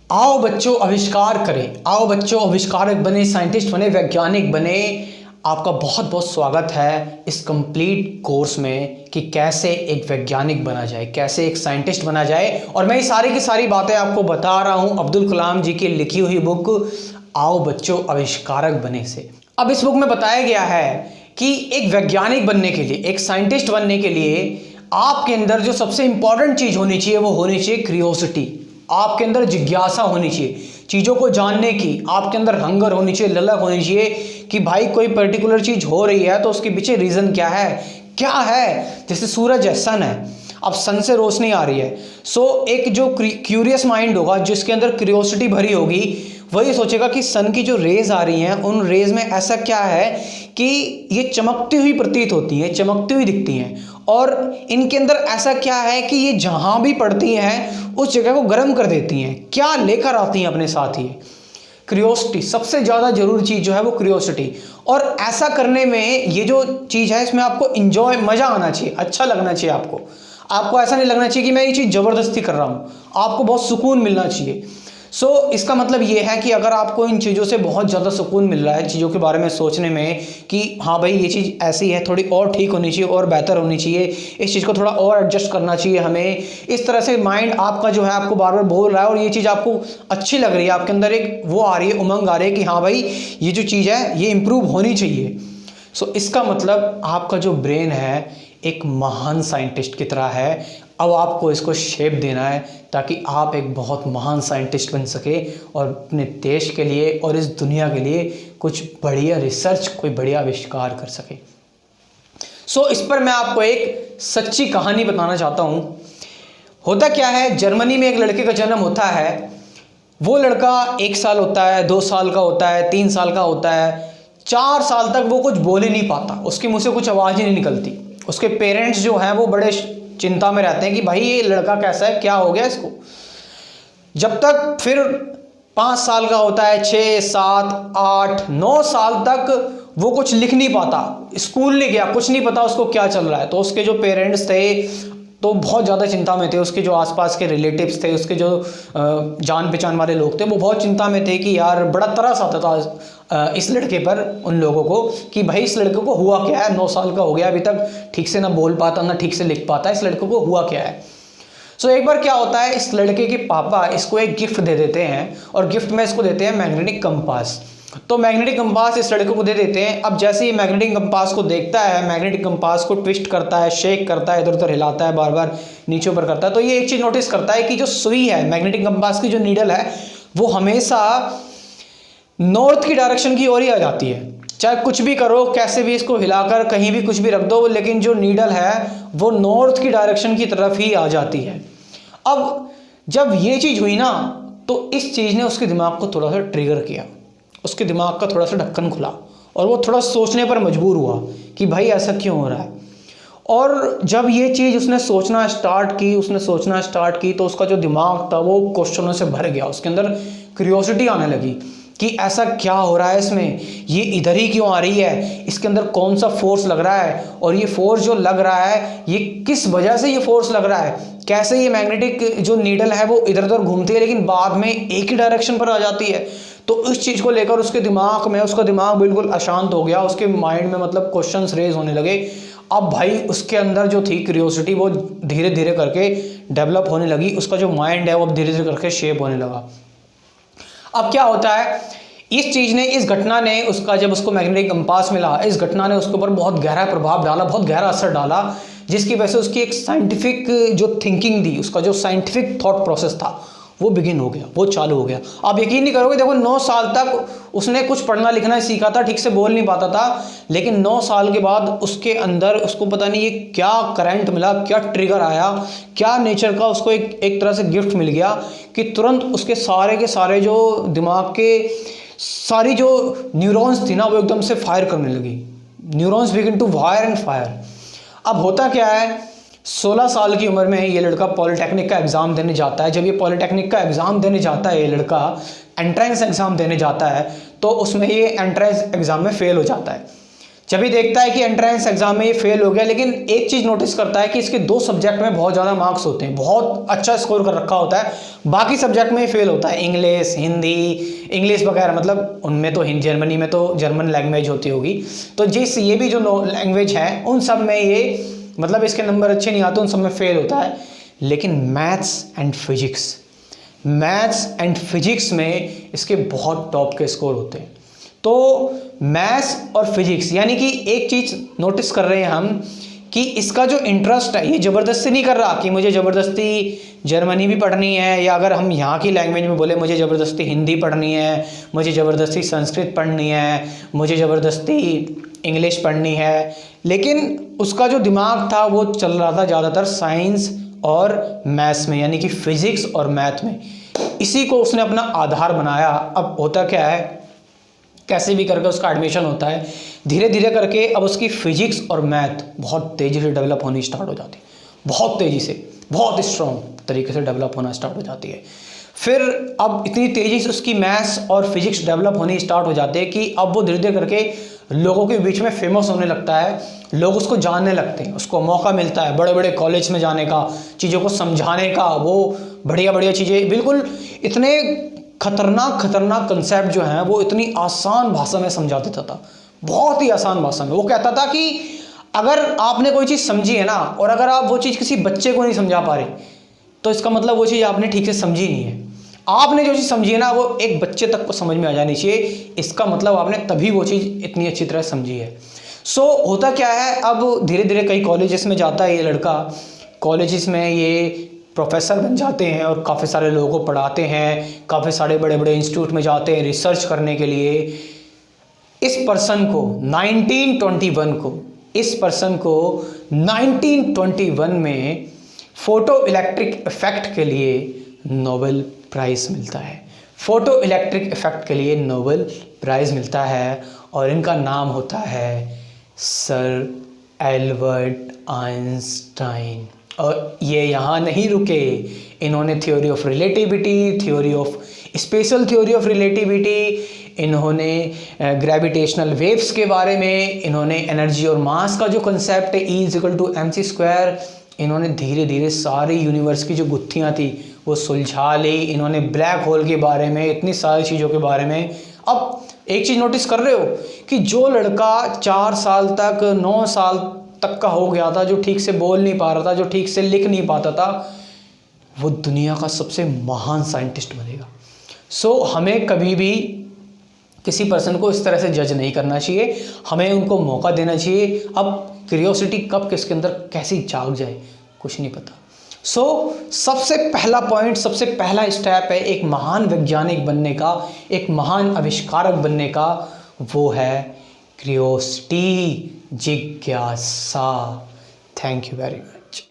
आओ बच्चों आविष्कार करें, आओ बच्चों आविष्कारक बने, साइंटिस्ट बने, वैज्ञानिक बने। आपका बहुत बहुत स्वागत है इस कंप्लीट कोर्स में कि कैसे एक वैज्ञानिक बना जाए, कैसे एक साइंटिस्ट बना जाए। और मैं ये सारी की सारी बातें आपको बता रहा हूँ अब्दुल कलाम जी की लिखी हुई बुक आओ बच्चों आविष्कारक बने से। अब इस बुक में बताया गया है कि एक वैज्ञानिक बनने के लिए, एक साइंटिस्ट बनने के लिए आपके अंदर जो सबसे इंपॉर्टेंट चीज़ होनी चाहिए वो होनी चाहिए क्रियोसिटी। आपके अंदर जिज्ञासा होनी चाहिए चीज़ों को जानने की, आपके अंदर हंगर होनी चाहिए, ललक होनी चाहिए कि भाई कोई पर्टिकुलर चीज़ हो रही है तो उसके पीछे रीज़न क्या है। जैसे सूरज है, सन है, अब सन से रोशनी आ रही है। सो एक जो क्यूरियस माइंड होगा, जिसके अंदर क्यूरियोसिटी भरी होगी, वही सोचेगा कि सन की जो रेज आ रही हैं उन रेज में ऐसा क्या है कि ये चमकती हुई प्रतीत होती हैं, चमकती हुई दिखती हैं, और इनके अंदर ऐसा क्या है कि ये जहां भी पड़ती हैं उस जगह को गर्म कर देती हैं। क्या लेकर आती हैं अपने साथ ही? क्यूरियोसिटी। सबसे ज़्यादा जरूरी चीज़ जो है वो क्यूरियोसिटी। और ऐसा करने में ये जो चीज़ है इसमें आपको इंजॉय, मज़ा आना चाहिए, अच्छा लगना चाहिए। आपको ऐसा नहीं लगना चाहिए कि मैं ये चीज़ ज़बरदस्ती कर रहा हूँ, आपको बहुत सुकून मिलना चाहिए। इसका मतलब ये है कि अगर आपको इन चीज़ों से बहुत ज़्यादा सुकून मिल रहा है, चीज़ों के बारे में सोचने में कि हाँ भाई ये चीज़ ऐसी है, थोड़ी और ठीक होनी चाहिए और बेहतर होनी चाहिए, इस चीज़ को थोड़ा और एडजस्ट करना चाहिए हमें, इस तरह से माइंड आपका जो है आपको बार बार बोल रहा है और ये चीज़ आपको अच्छी लग रही है, आपके अंदर एक वो आ रही है, उमंग आ रही है कि हाँ भाई ये जो चीज़ है ये इम्प्रूव होनी चाहिए। इसका मतलब आपका जो ब्रेन है एक महान साइंटिस्ट की तरह है। अब आपको इसको शेप देना है ताकि आप एक बहुत महान साइंटिस्ट बन सके और अपने देश के लिए और इस दुनिया के लिए कुछ बढ़िया रिसर्च, कोई बढ़िया आविष्कार कर सके। इस पर मैं आपको एक सच्ची कहानी बताना चाहता हूँ। होता क्या है, जर्मनी में एक लड़के का जन्म होता है। वो लड़का 1 साल होता है, 2 साल का होता है, 3 साल का होता है, 4 साल तक वो कुछ बोल ही नहीं पाता, उसके मुंह से कुछ आवाज़ ही नहीं निकलती। उसके पेरेंट्स जो हैं वो बड़े चिंता में रहते हैं कि भाई ये लड़का कैसा है, क्या हो गया इसको। जब तक फिर 5 साल का होता है, 6, 7, 8, 9 साल तक वो कुछ लिख नहीं पाता, स्कूल नहीं गया, कुछ नहीं पता उसको क्या चल रहा है। तो उसके जो पेरेंट्स थे तो बहुत ज़्यादा चिंता में थे, उसके जो आसपास के रिलेटिव्स थे, उसके जो जान पहचान वाले लोग थे, वो बहुत चिंता में थे कि यार बड़ा तरस आता था इस लड़के पर, उन लोगों को कि भाई इस लड़के को हुआ क्या है, 9 साल का हो गया, अभी तक ठीक से ना बोल पाता ना ठीक से लिख पाता, इस लड़के को हुआ क्या है। एक बार क्या होता है, इस लड़के के पापा इसको एक गिफ्ट दे देते हैं और गिफ्ट में इसको देते हैं मैग्नेटिक कंपास। तो मैग्नेटिक कंपास इस लड़के को दे देते हैं। अब जैसे ही मैग्नेटिक कंपास को देखता है, मैग्नेटिक कंपास को ट्विस्ट करता है, शेक करता है, इधर उधर हिलाता है, बार बार नीचे ऊपर करता है, तो ये एक चीज़ नोटिस करता है कि जो सुई है, मैग्नेटिक कंपास की जो नीडल है, वो हमेशा नॉर्थ की डायरेक्शन की ओर ही आ जाती है। चाहे कुछ भी करो, कैसे भी इसको हिलाकर कहीं भी कुछ भी रख दो, लेकिन जो नीडल है वो नॉर्थ की डायरेक्शन की तरफ ही आ जाती है। अब जब ये चीज़ हुई ना, तो इस चीज़ ने उसके दिमाग को थोड़ा सा ट्रिगर किया, उसके दिमाग का थोड़ा सा ढक्कन खुला और वो थोड़ा सोचने पर मजबूर हुआ कि भाई ऐसा क्यों हो रहा है। और जब ये चीज़ उसने सोचना स्टार्ट की तो उसका जो दिमाग था वो क्वेश्चनों से भर गया। उसके अंदर क्यूरियोसिटी आने लगी कि ऐसा क्या हो रहा है इसमें, ये इधर ही क्यों आ रही है, इसके अंदर कौन सा फोर्स लग रहा है, और ये फोर्स जो लग रहा है ये किस वजह से ये फोर्स लग रहा है, कैसे ये मैग्नेटिक जो नीडल है वो इधर उधर घूमती है लेकिन बाद में एक ही डायरेक्शन पर आ जाती है। तो उस चीज़ को लेकर उसके दिमाग में, उसका दिमाग बिल्कुल अशांत हो गया, उसके माइंड में मतलब क्वेश्चंस रेज होने लगे। अब भाई उसके अंदर जो थी क्यूरियोसिटी वो धीरे धीरे करके डेवलप होने लगी, उसका जो माइंड है वो अब धीरे धीरे करके शेप होने लगा। अब क्या होता है, इस चीज़ ने, इस घटना ने उसका, जब उसको मैग्नेटिक कंपास मिला, इस घटना ने उसके ऊपर बहुत गहरा प्रभाव डाला, बहुत गहरा असर डाला, जिसकी वजह से उसकी एक साइंटिफिक जो थिंकिंग थी, उसका जो साइंटिफिक थॉट प्रोसेस था वो बिगिन हो गया, वो चालू हो गया। आप यकीन नहीं करोगे, देखो 9 साल तक उसने कुछ पढ़ना लिखना सीखा था, ठीक से बोल नहीं पाता था, लेकिन 9 साल के बाद उसके अंदर उसको पता नहीं ये क्या करंट मिला, क्या ट्रिगर आया, क्या नेचर का उसको एक तरह से गिफ्ट मिल गया कि तुरंत उसके सारे के सारे जो दिमाग के सारी जो न्यूरॉन्स थी ना वो एकदम से फायर करने लगी। Neurons begin to wire and fire. अब होता क्या है, 16 साल की उम्र में ये लड़का पॉलिटेक्निक का एग्ज़ाम देने जाता है। जब ये पॉलिटेक्निक का एग्ज़ाम देने जाता है, ये लड़का एंट्रेंस एग्ज़ाम देने जाता है, तो उसमें ये एंट्रेंस एग्ज़ाम में फ़ेल हो जाता है। जब भी देखता है कि एंट्रेंस एग्जाम में ये फेल हो गया, लेकिन एक चीज़ नोटिस करता है कि इसके 2 सब्जेक्ट में बहुत ज़्यादा मार्क्स होते हैं, बहुत अच्छा स्कोर कर रखा होता है, बाकी सब्जेक्ट में फेल होता है, इंग्लिश, हिंदी, इंग्लिश वगैरह, मतलब उनमें तो जर्मनी में तो जर्मन लैंग्वेज होती होगी, तो ये भी जो लैंग्वेज है उन सब में ये मतलब इसके नंबर अच्छे नहीं आते, उन सब में फेल होता है। लेकिन मैथ्स एंड फिजिक्स में इसके बहुत टॉप के स्कोर होते हैं। तो मैथ्स और फिजिक्स यानी कि एक चीज़ नोटिस कर रहे हैं हम कि इसका जो इंटरेस्ट है, ये ज़बरदस्ती नहीं कर रहा कि मुझे ज़बरदस्ती जर्मनी भी पढ़नी है, या अगर हम यहाँ की लैंग्वेज में बोले मुझे ज़बरदस्ती हिंदी पढ़नी है, मुझे ज़बरदस्ती संस्कृत पढ़नी है, मुझे ज़बरदस्ती इंग्लिश पढ़नी है। लेकिन उसका जो दिमाग था वो चल रहा था ज़्यादातर साइंस और मैथ्स में, यानी कि फिजिक्स और मैथ में। इसी को उसने अपना आधार बनाया। अब होता क्या है, कैसे भी करके उसका एडमिशन होता है, धीरे धीरे करके अब उसकी फिजिक्स और मैथ बहुत तेज़ी से डेवलप होनी स्टार्ट हो जाती है, बहुत तेज़ी से, बहुत स्ट्रॉन्ग तरीके से डेवलप होना स्टार्ट हो जाती है। फिर अब इतनी तेज़ी से उसकी मैथ्स और फिजिक्स डेवलप होनी स्टार्ट हो जाते हैं कि अब वो धीरे धीरे करके लोगों के बीच में फेमस होने लगता है, लोग उसको जानने लगते हैं, उसको मौका मिलता है बड़े बड़े कॉलेज में जाने का, चीज़ों को समझाने का, वो बढ़िया बढ़िया चीज़ें, बिल्कुल इतने खतरनाक कंसेप्ट जो हैं वो इतनी आसान भाषा में समझा देता था, बहुत ही आसान भाषा में। वो कहता था कि अगर आपने कोई चीज़ समझी है ना, और अगर आप वो चीज़ किसी बच्चे को नहीं समझा पा रहे, तो इसका मतलब वो चीज़ आपने ठीक से समझी नहीं है। आपने जो चीज़ समझी है ना, वो एक बच्चे तक को समझ में आ जानी चाहिए, इसका मतलब आपने तभी वो चीज़ इतनी अच्छी तरह समझी है। होता क्या है, अब धीरे धीरे कई कॉलेजेस में जाता है ये लड़का, कॉलेजेस में ये प्रोफेसर बन जाते हैं और काफ़ी सारे लोगों को पढ़ाते हैं, काफ़ी सारे बड़े बड़े इंस्टीट्यूट में जाते हैं रिसर्च करने के लिए। इस पर्सन को 1921 में फोटो इलेक्ट्रिक इफेक्ट के लिए नोबेल प्राइज़ मिलता है। फोटो इलेक्ट्रिक इफेक्ट के लिए नोबेल प्राइज़ मिलता है और इनका नाम होता है सर एल्बर्ट आइंस्टाइन। और ये यहाँ नहीं रुके, इन्होंने theory of relativity, special theory of relativity, इन्होंने ग्रेविटेशनल वेव्स के बारे में, इन्होंने एनर्जी और मास का जो कंसेप्ट है E=mc², इन्होंने धीरे धीरे सारी यूनिवर्स की जो गुत्थियाँ थी वो सुलझा ली। इन्होंने ब्लैक होल के बारे में, इतनी सारी चीज़ों के बारे में। अब एक चीज़ नोटिस कर रहे हो कि जो लड़का 4 साल तक 9 साल तक का हो गया था, जो ठीक से बोल नहीं पा रहा था, जो ठीक से लिख नहीं पाता था, वो दुनिया का सबसे महान साइंटिस्ट बनेगा। हमें कभी भी किसी पर्सन को इस तरह से जज नहीं करना चाहिए, हमें उनको मौका देना चाहिए। अब क्यूरियोसिटी कब किसके अंदर कैसी जाग जाए कुछ नहीं पता। सबसे पहला पॉइंट, सबसे पहला स्टेप है एक महान वैज्ञानिक बनने का, एक महान आविष्कारक बनने का, वो है क्यूरियोसिटी, जिज्ञासा। Thank you very much.